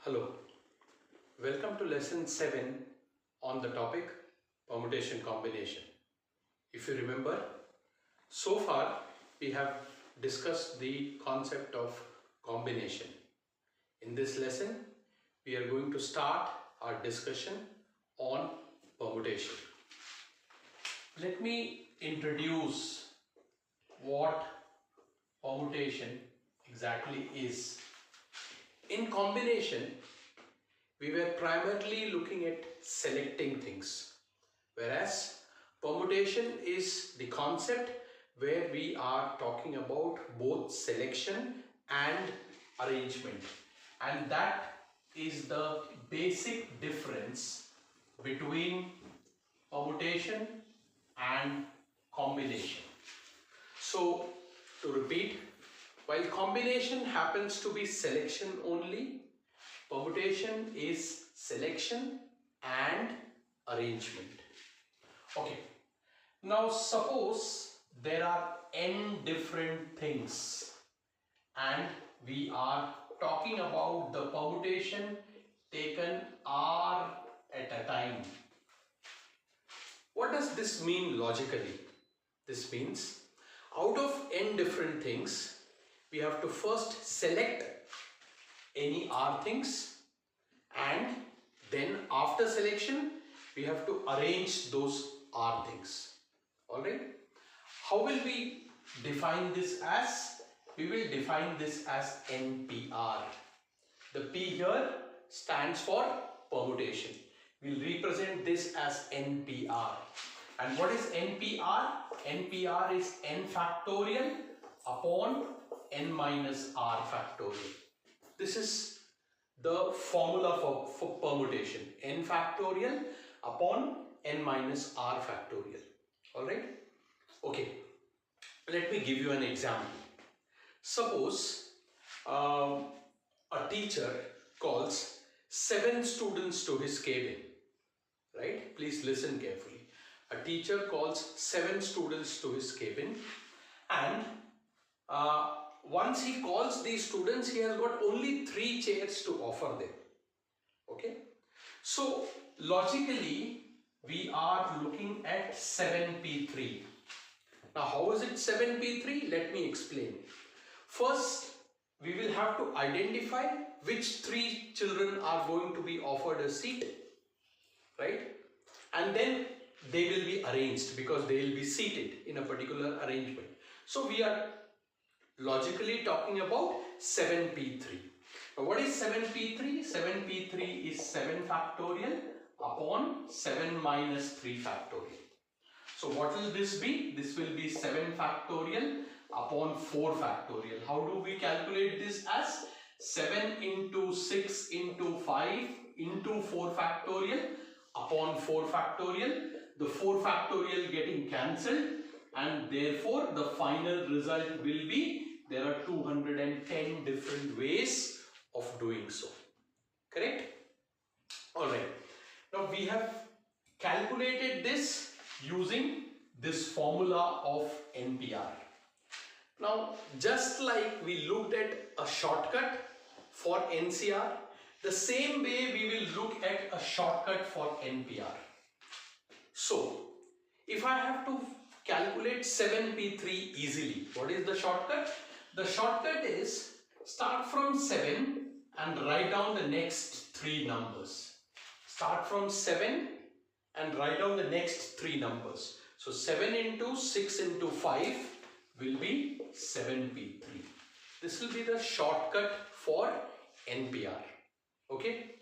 Hello, welcome to lesson 7 on the topic permutation combination. If you remember, so far we have discussed the concept of combination. In this lesson, we are going to start our discussion on permutation. Let me introduce what permutation exactly is. In combination, we were primarily looking at selecting things, whereas permutation is the concept where we are talking about both selection and arrangement, and that is the basic difference between permutation and combination. So, to repeat, while combination happens to be selection only, permutation is selection and arrangement. Okay, now suppose there are n different things and we are talking about the permutation taken R at a time. What does this mean logically? This means out of n different things, we have to first select any R things, and then after selection we have to arrange those R things. Alright, how will we define this as? We will define this as NPR. The P here stands for permutation. We will represent this as NPR. And what is NPR? NPR is n factorial upon n minus r factorial. This is the formula for permutation, n factorial upon n minus r factorial. Alright? Okay, let me give you an example. Suppose a teacher calls 7 students to his cabin. Right? Please listen carefully. A teacher calls 7 students to his cabin, and once he calls these students, he has got only 3 chairs to offer them. Okay, so logically we are looking at 7p3. Now how is it 7p3? Let me explain. First, we will have to identify which 3 children are going to be offered a seat, right? And then they will be arranged because they will be seated in a particular arrangement. So we are logically talking about 7p3. Now what is 7p3? 7p3 is 7 factorial upon 7 minus 3 factorial. So what will this be? This will be 7 factorial upon 4 factorial. How do we calculate this as? 7 into 6 into 5 into 4 factorial upon 4 factorial. The 4 factorial getting cancelled, and therefore the final result will be there are 210 different ways of doing so. Correct? Alright. Now we have calculated this using this formula of NPR. Now just like we looked at a shortcut for NCR, the same way we will look at a shortcut for NPR. So if I have to calculate 7p3 easily, what is the shortcut? The shortcut is start from 7 and write down the next 3 numbers. Start from 7 and write down the next 3 numbers. So 7 into 6 into 5 will be 7p3. This will be the shortcut for NPR. Okay?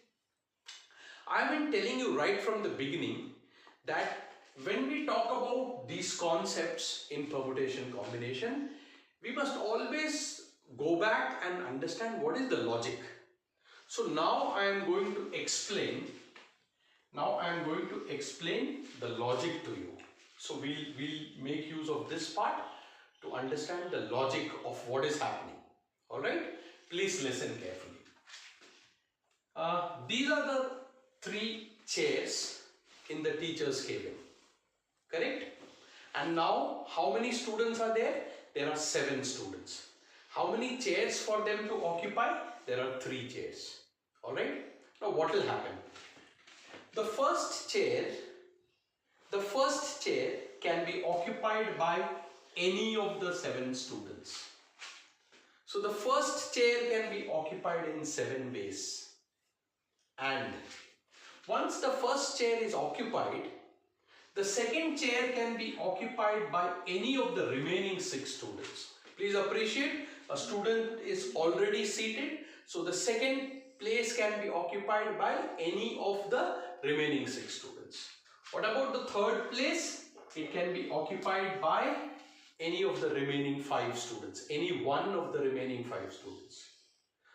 I have been telling you right from the beginning that when we talk about these concepts in permutation combination, we must always go back and understand what is the logic. So now I am going to explain. Now I am going to explain the logic to you. So we'll make use of this part to understand the logic of what is happening. Alright? Please listen carefully. These are the 3 chairs in the teacher's cabin. Correct? And now how many students are there? There are 7 students. How many chairs for them to occupy? There are 3 chairs. Alright? Now what will happen? The first chair can be occupied by any of the 7 students. So the first chair can be occupied in 7 ways. And once the first chair is occupied, the second chair can be occupied by any of the remaining 6 students. Please appreciate, a student is already seated, so the second place can be occupied by any of the remaining 6 students. What about the third place? It can be occupied by any of the remaining 5 students, any one of the remaining 5 students.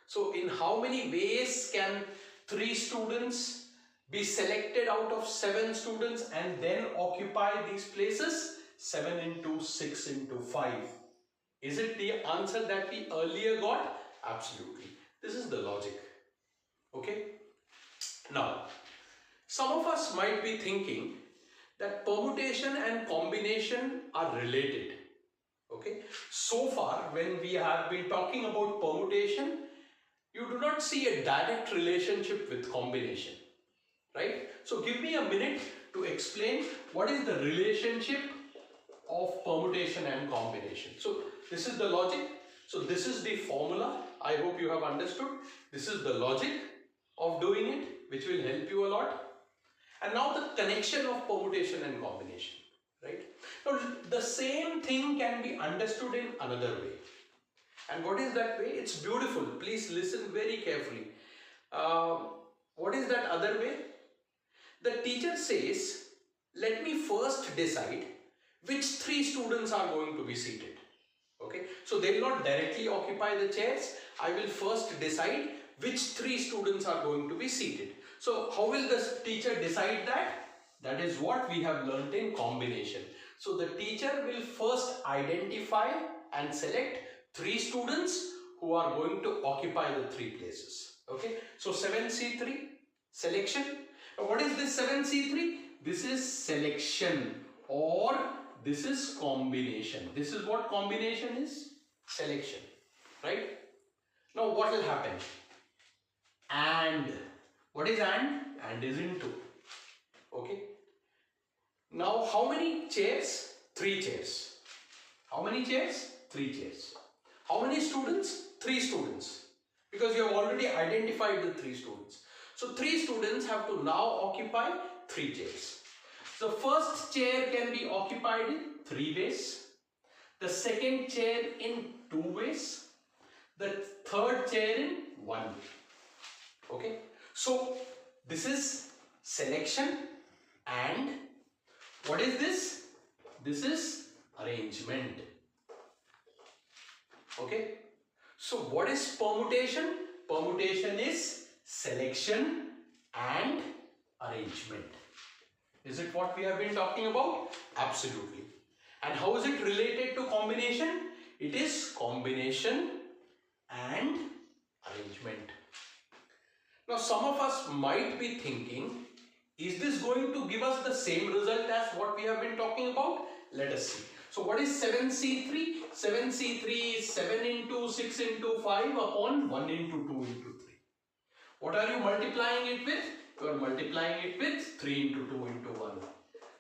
So in how many ways can 3 students be selected out of 7 students and then occupy these places? 7 into 6 into 5. Is it the answer that we earlier got? Absolutely. This is the logic. Okay. Now, some of us might be thinking that permutation and combination are related. Okay. So far, when we have been talking about permutation, you do not see a direct relationship with combination. Right? So give me a minute to explain what is the relationship of permutation and combination. So this is the logic. So this is the formula. I hope you have understood. This is the logic of doing it, which will help you a lot. And now the connection of permutation and combination. Right? Now the same thing can be understood in another way. And what is that way? It's beautiful. Please listen very carefully. What is that other way? The teacher says, let me first decide which 3 students are going to be seated. Okay, so they will not directly occupy the chairs. I will first decide which 3 students are going to be seated. So how will the teacher decide that? That is what we have learnt in combination. So the teacher will first identify and select 3 students who are going to occupy the 3 places. Okay, so 7C3, selection. Now what is this 7C3? This is selection, or this is combination. This is what combination is? Selection, right? Now what will happen? And. What is and? And is into. Okay. Now how many chairs? 3 chairs. How many chairs? 3 chairs. How many students? 3 students. Because you have already identified the 3 students. So 3 students have to now occupy 3 chairs. The first chair can be occupied in 3 ways. The second chair in 2 ways. The third chair in 1 way. Okay. So this is selection, and what is this? This is arrangement. Okay. So what is permutation? Permutation is selection and arrangement. Is it what we have been talking about? Absolutely. And how is it related to combination? It is combination and arrangement. Now some of us might be thinking, is this going to give us the same result as what we have been talking about? Let us see. So what is 7C3? 7C3 is 7 into 6 into 5 upon 1 into 2 into 3. What are you multiplying it with? You are multiplying it with 3 into 2 into 1.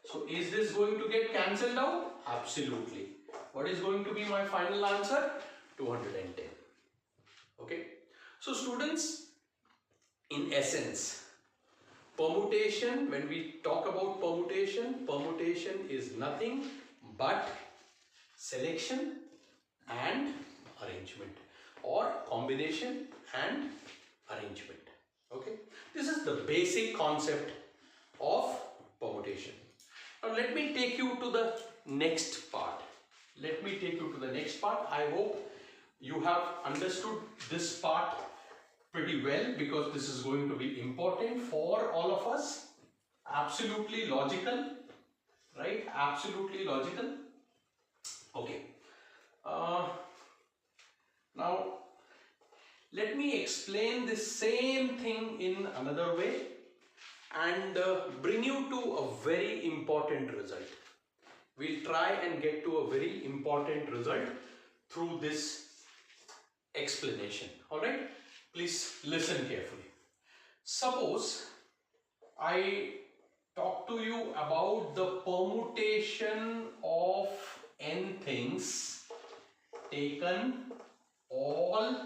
So is this going to get cancelled out? Absolutely. What is going to be my final answer? 210. Okay. So students, in essence, permutation, when we talk about permutation, permutation is nothing but selection and arrangement, or combination and arrangement. Okay. This is the basic concept of permutation. Now let me take you to the next part. I hope you have understood this part pretty well, because this is going to be important for all of us. Absolutely logical, right? Absolutely logical. Okay. Now let me explain the same thing in another way and bring you to a very important result. We'll try and get to a very important result through this explanation. Alright? Please listen carefully. Suppose I talk to you about the permutation of n things taken all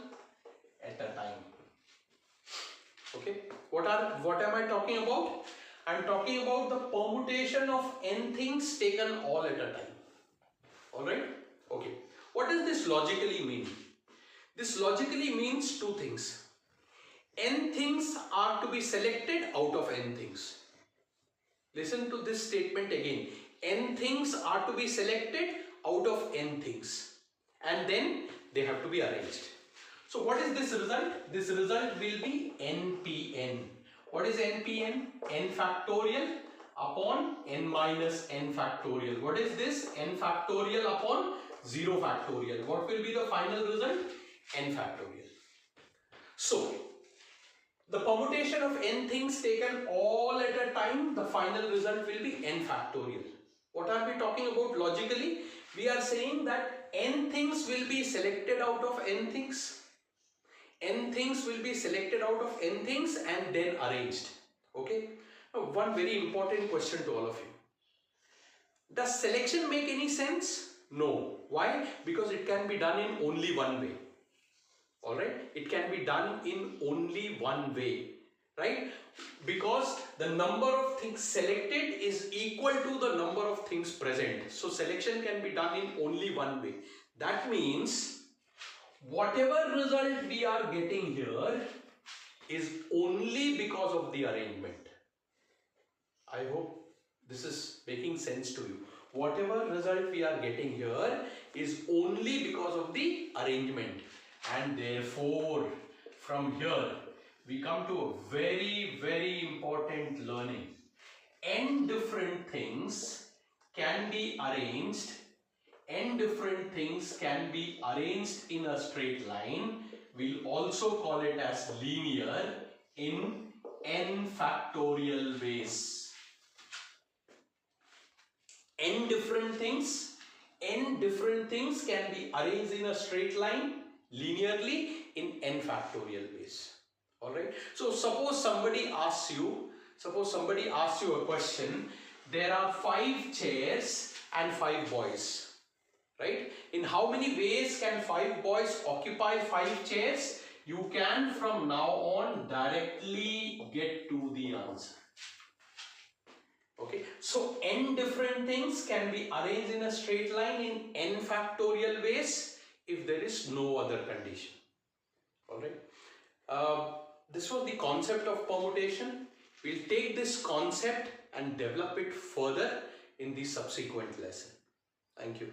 at a time. Okay, what am I talking about? I'm talking about the permutation of n things taken all at a time. Alright? Okay. What does this logically mean? This logically means two things. N things are to be selected out of n things. Listen to this statement again. N things are to be selected out of n things. And then they have to be arranged. So what is this result? This result will be NPN. What is NPN? N factorial upon n minus n factorial. What is this? N factorial upon 0 factorial. What will be the final result? N factorial. So, the permutation of n things taken all at a time, the final result will be n factorial. What are we talking about logically? We are saying that n things will be selected out of n things. N things will be selected out of n things and then arranged. Okay. Now, one very important question to all of you. Does selection make any sense? No. Why? Because it can be done in only one way. Alright? It can be done in only one way. Right? Because the number of things selected is equal to the number of things present. So selection can be done in only one way. That means whatever result we are getting here is only because of the arrangement. I hope this is making sense to you. Whatever result we are getting here is only because of the arrangement. And therefore, from here, we come to a very, very important learning. N different things can be arranged. N different things can be arranged in a straight line. We'll also call it as linear in n factorial ways. N different things can be arranged in a straight line linearly in n factorial ways. Alright. So suppose somebody asks you a question. There are 5 chairs and 5 boys. Right? In how many ways can 5 boys occupy 5 chairs? You can from now on directly get to the answer. Okay, so n different things can be arranged in a straight line in n factorial ways if there is no other condition. Alright, this was the concept of permutation. We'll take this concept and develop it further in the subsequent lesson. Thank you.